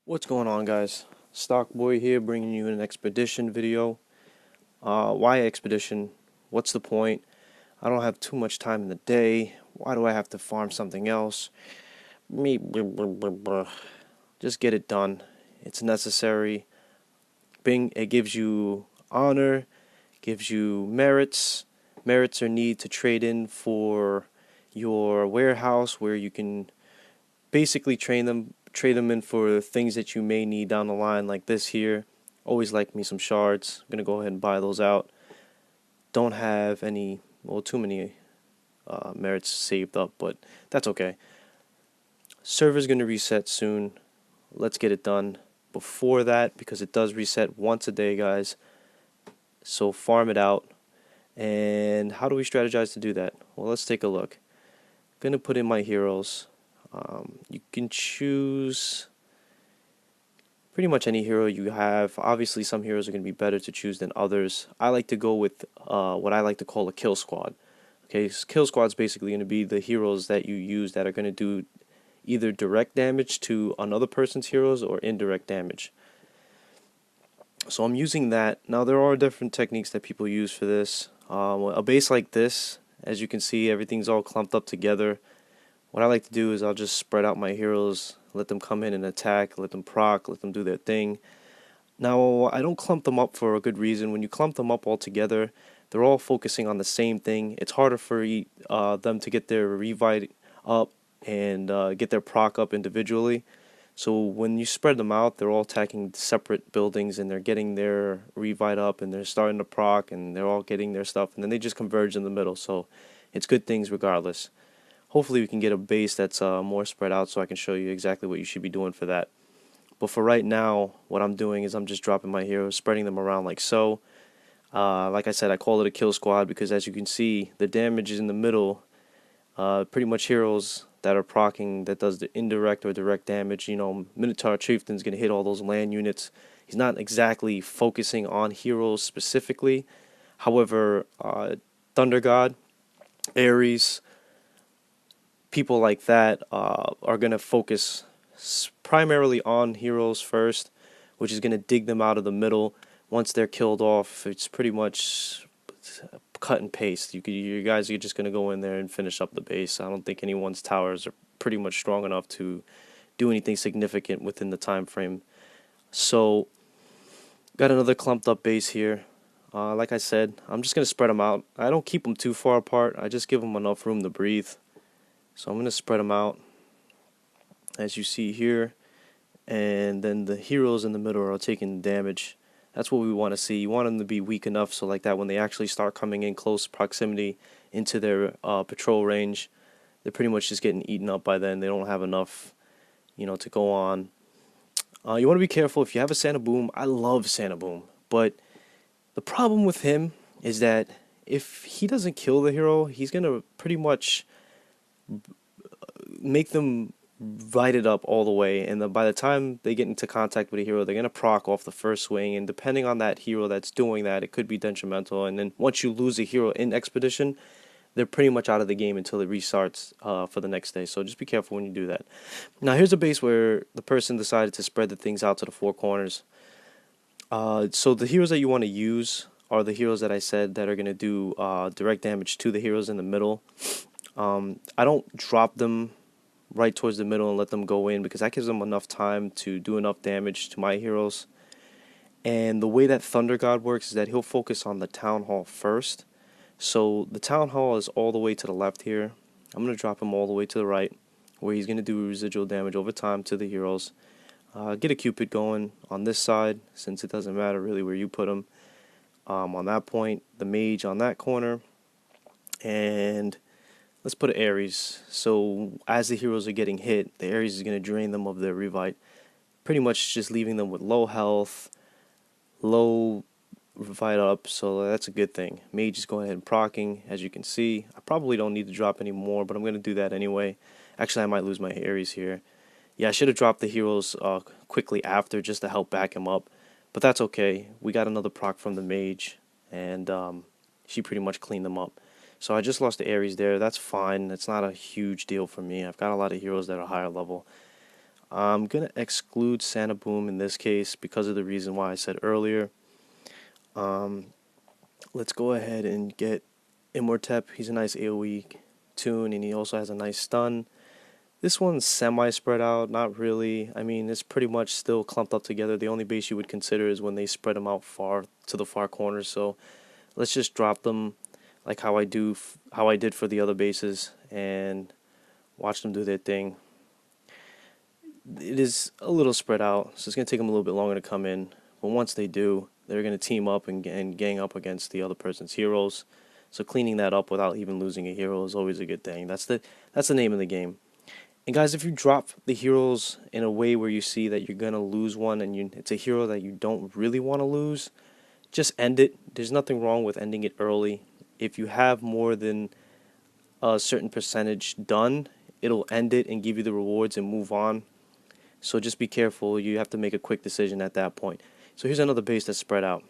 What's going on, guys? Stockboy here, bringing you an expedition video. Why expedition? What's the point? I don't have too much time in the day. Why do I have to farm something else? Me, blah, blah, blah, blah. Just get it done. It's necessary. It gives you honor, gives you merits. Merits are need to trade in for your warehouse, where you can basically trade them in for things that you may need down the line, like this here. Always like me some shards. I'm gonna go ahead and buy those out. Don't have any, well, too many merits saved up, but that's okay. Server's gonna reset soon. Let's get it done before that, because it does reset once a day, guys. So farm it out. And how do we strategize to do that? Well, let's take a look. I'm gonna put in my heroes. You can choose pretty much any hero you have. Obviously, some heroes are going to be better to choose than others. I like to go with what I like to call a kill squad. Okay, so kill squad is basically going to be the heroes that you use that are going to do either direct damage to another person's heroes or indirect damage. So I'm using that. Now, there are different techniques that people use for this. A base like this, as you can see, everything's all clumped up together. What I like to do is I'll just spread out my heroes, let them come in and attack, let them proc, let them do their thing. Now, I don't clump them up for a good reason. When you clump them up all together, they're all focusing on the same thing. It's harder for them to get their revive up and get their proc up individually. So when you spread them out, they're all attacking separate buildings, and they're getting their revive up, and they're starting to proc, and they're all getting their stuff, and then they just converge in the middle. So it's good things regardless. Hopefully we can get a base that's more spread out, so I can show you exactly what you should be doing for that. But for right now, what I'm doing is I'm just dropping my heroes, spreading them around like so. Like I said, I call it a kill squad because, as you can see, the damage is in the middle. Pretty much heroes that are proccing that does the indirect or direct damage. You know, Minotaur Chieftain's going to hit all those land units. He's not exactly focusing on heroes specifically. However, Thunder God, Ares, people like that are going to focus primarily on heroes first, which is going to dig them out of the middle. Once they're killed off, it's pretty much cut and paste. You guys are just going to go in there and finish up the base. I don't think anyone's towers are pretty much strong enough to do anything significant within the time frame. So, got another clumped up base here. Like I said, I'm just going to spread them out. I don't keep them too far apart. I just give them enough room to breathe. So I'm going to spread them out, as you see here, and then the heroes in the middle are taking damage. That's what we want to see. You want them to be weak enough so like that when they actually start coming in close proximity into their patrol range, they're pretty much just getting eaten up by then. They don't have enough, to go on. You want to be careful if you have a Santa Boom. I love Santa Boom, but the problem with him is that if he doesn't kill the hero, he's going to pretty much make them ride it up all the way, and then by the time they get into contact with a hero, they're going to proc off the first swing, and depending on that hero that's doing that, it could be detrimental. And then once you lose a hero in Expedition, they're pretty much out of the game until it restarts for the next day. So just be careful when you do that. Now here's a base where the person decided to spread the things out to the four corners. So the heroes that you want to use are the heroes that I said that are going to do direct damage to the heroes in the middle. I don't drop them right towards the middle and let them go in, because that gives them enough time to do enough damage to my heroes. And the way that Thunder God works is that he'll focus on the Town Hall first. So the Town Hall is all the way to the left here. I'm going to drop him all the way to the right, where he's going to do residual damage over time to the heroes. Get a Cupid going on this side, since it doesn't matter really where you put him. On that point, the Mage on that corner, and let's put Ares. So as the heroes are getting hit, the Ares is going to drain them of their revive, pretty much just leaving them with low health, low revive up, so that's a good thing. Mage is going ahead and proccing, as you can see. I probably don't need to drop any more, but I'm going to do that anyway. Actually, I might lose my Ares here. Yeah, I should have dropped the heroes quickly after, just to help back him up, but that's okay. We got another proc from the Mage, and she pretty much cleaned them up. So I just lost the Ares there. That's fine. It's not a huge deal for me. I've got a lot of heroes that are higher level. I'm going to exclude Santa Boom in this case because of the reason why I said earlier. Um, let's go ahead and get Immortep. He's a nice AoE tune, and he also has a nice stun. This one's semi-spread out, not really. I mean, it's pretty much still clumped up together. The only base you would consider is when they spread them out far to the far corners. So let's just drop them like how I did for the other bases, and watch them do their thing. It is a little spread out, so it's going to take them a little bit longer to come in. But once they do, they're going to team up and gang up against the other person's heroes. So cleaning that up without even losing a hero is always a good thing. That's the name of the game. And guys, if you drop the heroes in a way where you see that you're going to lose one and it's a hero that you don't really want to lose, just end it. There's nothing wrong with ending it early. If you have more than a certain percentage done, it'll end it and give you the rewards and move on. So just be careful. You have to make a quick decision at that point. So here's another base that's spread out.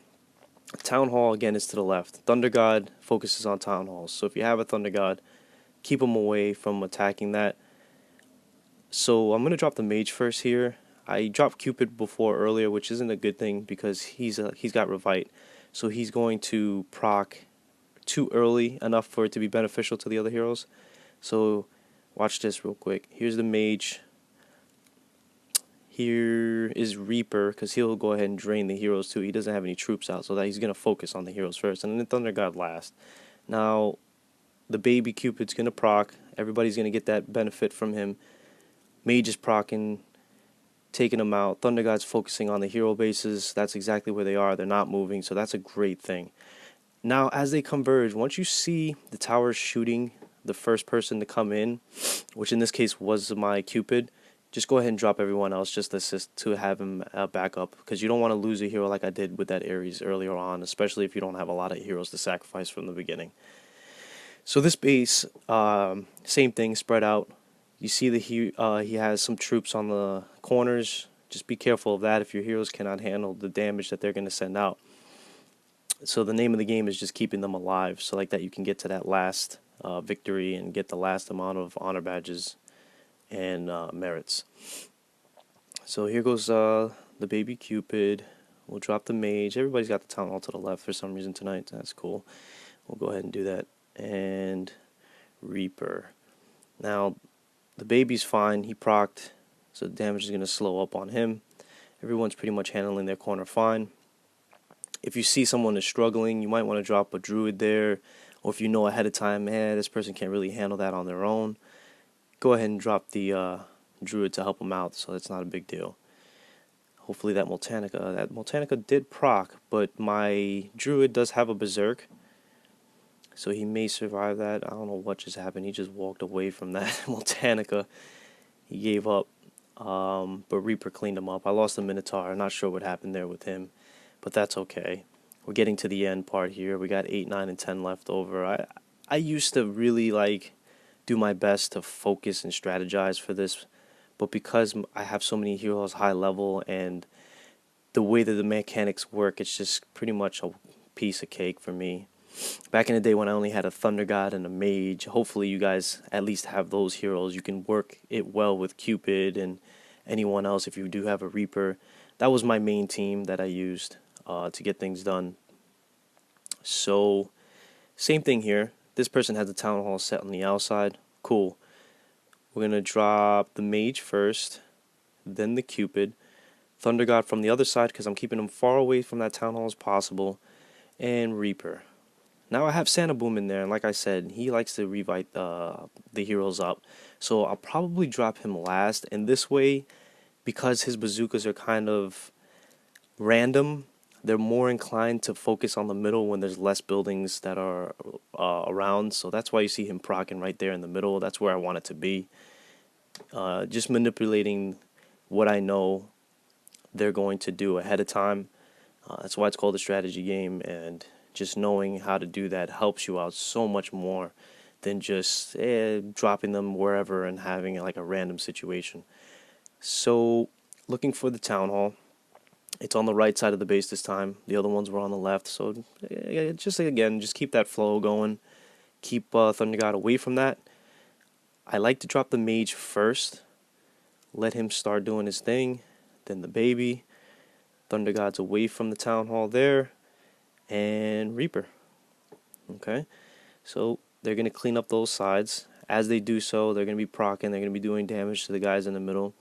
Town Hall, again, is to the left. Thunder God focuses on Town Halls. So if you have a Thunder God, keep him away from attacking that. So I'm going to drop the Mage first here. I dropped Cupid before earlier, which isn't a good thing because he's got Revite. So he's going to proc too early enough for it to be beneficial to the other heroes. So watch this real quick. Here's the Mage. Here is Reaper, because he'll go ahead and drain the heroes too. He doesn't have any troops out, so that he's going to focus on the heroes first, and then Thunder God last. Now, the baby Cupid's going to proc. Everybody's going to get that benefit from him. Mage is procking, taking them out. Thunder God's focusing on the hero bases. That's exactly where they are. They're not moving, so that's a great thing. Now, as they converge, once you see the towers shooting the first person to come in, which in this case was my Cupid, just go ahead and drop everyone else, just assist to have him back up, because you don't want to lose a hero like I did with that Ares earlier on, especially if you don't have a lot of heroes to sacrifice from the beginning. So this base, same thing, spread out. You see he has some troops on the corners. Just be careful of that if your heroes cannot handle the damage that they're going to send out. So the name of the game is just keeping them alive, so like that you can get to that last victory and get the last amount of honor badges and merits. So here goes the baby Cupid. We'll drop the Mage. Everybody's got the Town Hall to the left for some reason tonight. That's cool. We'll go ahead and do that. And Reaper. Now, the baby's fine. He procced, so the damage is going to slow up on him. Everyone's pretty much handling their corner fine. If you see someone is struggling, you might want to drop a Druid there. Or if you know ahead of time, this person can't really handle that on their own, go ahead and drop the Druid to help him out, so that's not a big deal. Hopefully that Moltanica did proc, but my Druid does have a Berserk, so he may survive that. I don't know what just happened. He just walked away from that Moltanica. He gave up, but Reaper cleaned him up. I lost the Minotaur. I'm not sure what happened there with him, but that's okay. We're getting to the end part here. We got 8, 9, and 10 left over. I used to really do my best to focus and strategize for this, but because I have so many heroes high level and the way that the mechanics work, it's just pretty much a piece of cake for me. Back in the day when I only had a Thunder God and a Mage, hopefully you guys at least have those heroes. You can work it well with Cupid and anyone else if you do have a Reaper. That was my main team that I used to get things done. So, same thing here. This person has the Town Hall set on the outside. Cool. We're going to drop the Mage first, then the Cupid. Thunder God from the other side, because I'm keeping him far away from that Town Hall as possible. And Reaper. Now I have Santa Boom in there, and like I said, he likes to revite the heroes up. So I'll probably drop him last, and this way, because his bazookas are kind of random, they're more inclined to focus on the middle when there's less buildings that are around. So that's why you see him proccing right there in the middle. That's where I want it to be. Just manipulating what I know they're going to do ahead of time. That's why it's called a strategy game, and just knowing how to do that helps you out so much more than just dropping them wherever and having like a random situation. So looking for the Town Hall. It's on the right side of the base this time. The other ones were on the left. So just keep that flow going. Keep Thunder God away from that. I like to drop the Mage first. let him start doing his thing. Then the baby, Thunder God's away from the Town Hall there, and Reaper. Okay, so they're going to clean up those sides. As they do so, they're going to be proccing, they're going to be doing damage to the guys in the middle.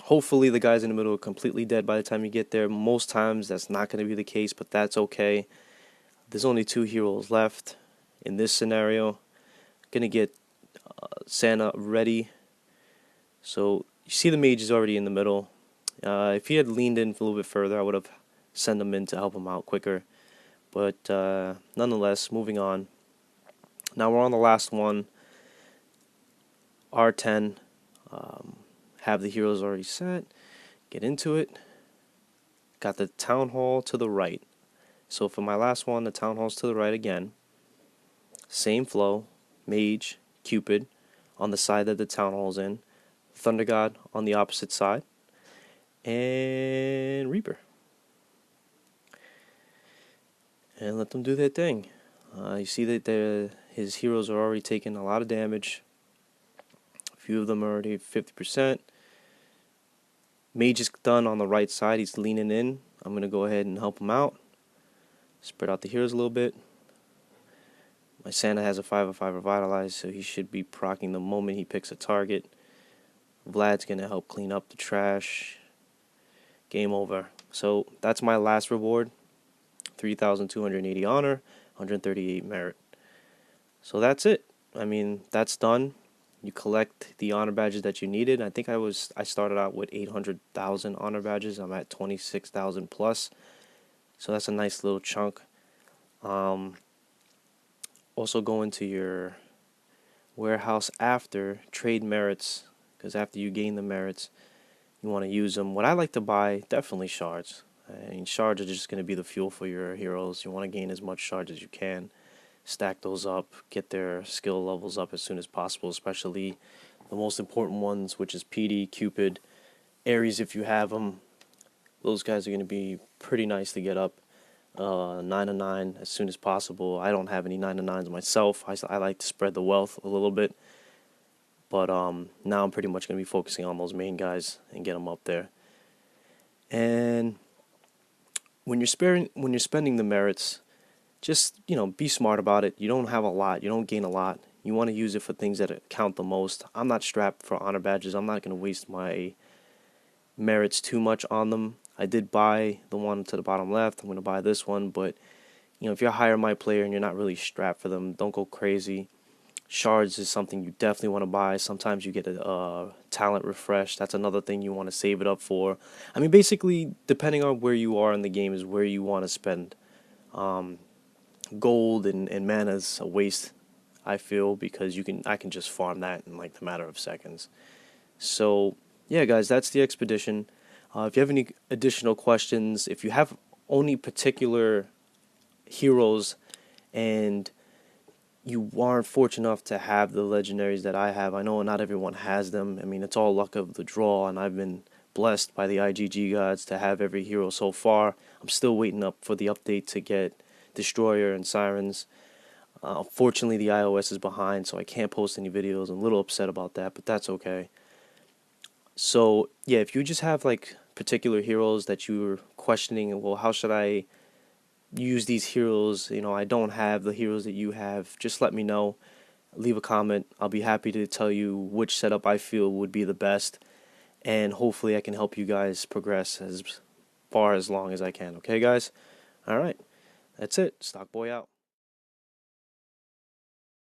Hopefully the guys in the middle are completely dead by the time you get there. Most times that's not going to be the case, but that's okay. There's only 2 heroes left in this scenario. Going to get Santa ready. So you see the mage is already in the middle. If he had leaned in a little bit further, I would have sent him in to help him out quicker. But nonetheless, moving on. Now we're on the last one. R10. Have the heroes already set. Get into it. Got the Town Hall to the right. So for my last one, the Town Hall's to the right again. Same flow. Mage, Cupid on the side that the Town Hall's in. Thunder God on the opposite side. And Reaper. And let them do their thing. You see that his heroes are already taking a lot of damage. A few of them are already 50%. Mage is done on the right side. He's leaning in. I'm going to go ahead and help him out. Spread out the heroes a little bit. My Santa has a 5/5 Revitalize, so he should be proccing the moment he picks a target. Vlad's going to help clean up the trash. Game over. So that's my last reward. 3,280 honor, 138 merit. So that's it. I mean, that's done. You collect the honor badges that you needed. I think I started out with 800,000 honor badges. I'm at 26,000 plus. So that's a nice little chunk. Also go into your warehouse after, trade merits, because after you gain the merits, you want to use them. What I like to buy, definitely shards. I mean, shards are just going to be the fuel for your heroes. You want to gain as much shards as you can. Stack those up, get their skill levels up as soon as possible, especially the most important ones, which is PD, Cupid, Ares if you have them. Those guys are going to be pretty nice to get up 9/9 as soon as possible. I don't have any 9/9s myself. I like to spread the wealth a little bit. But now I'm pretty much going to be focusing on those main guys and get them up there. And when you're spending the merits, just, be smart about it. You don't have a lot. You don't gain a lot. You want to use it for things that count the most. I'm not strapped for honor badges. I'm not going to waste my merits too much on them. I did buy the one to the bottom left. I'm going to buy this one. But, if you're a higher might player and you're not really strapped for them, don't go crazy. Shards is something you definitely want to buy. Sometimes you get a talent refresh. That's another thing you want to save it up for. I mean, basically, depending on where you are in the game is where you want to spend. Gold and mana is a waste, I feel, because I can just farm that in like the matter of seconds. So yeah, guys, that's the expedition. If you have any additional questions, if you have only particular heroes and you aren't fortunate enough to have the legendaries that I have, I know not everyone has them. I mean, it's all luck of the draw, and I've been blessed by the IGG gods to have every hero so far. I'm still waiting up for the update to get Destroyer and Sirens. Unfortunately, the iOS is behind, so I can't post any videos. I'm a little upset about that, but that's okay. So yeah, if you just have like particular heroes that you're questioning, well, how should I use these heroes? I don't have the heroes that you have. Just let me know. Leave a comment. I'll be happy to tell you which setup I feel would be the best, and hopefully I can help you guys progress as long as I can. Okay, guys? All right. That's it. Stockboy out.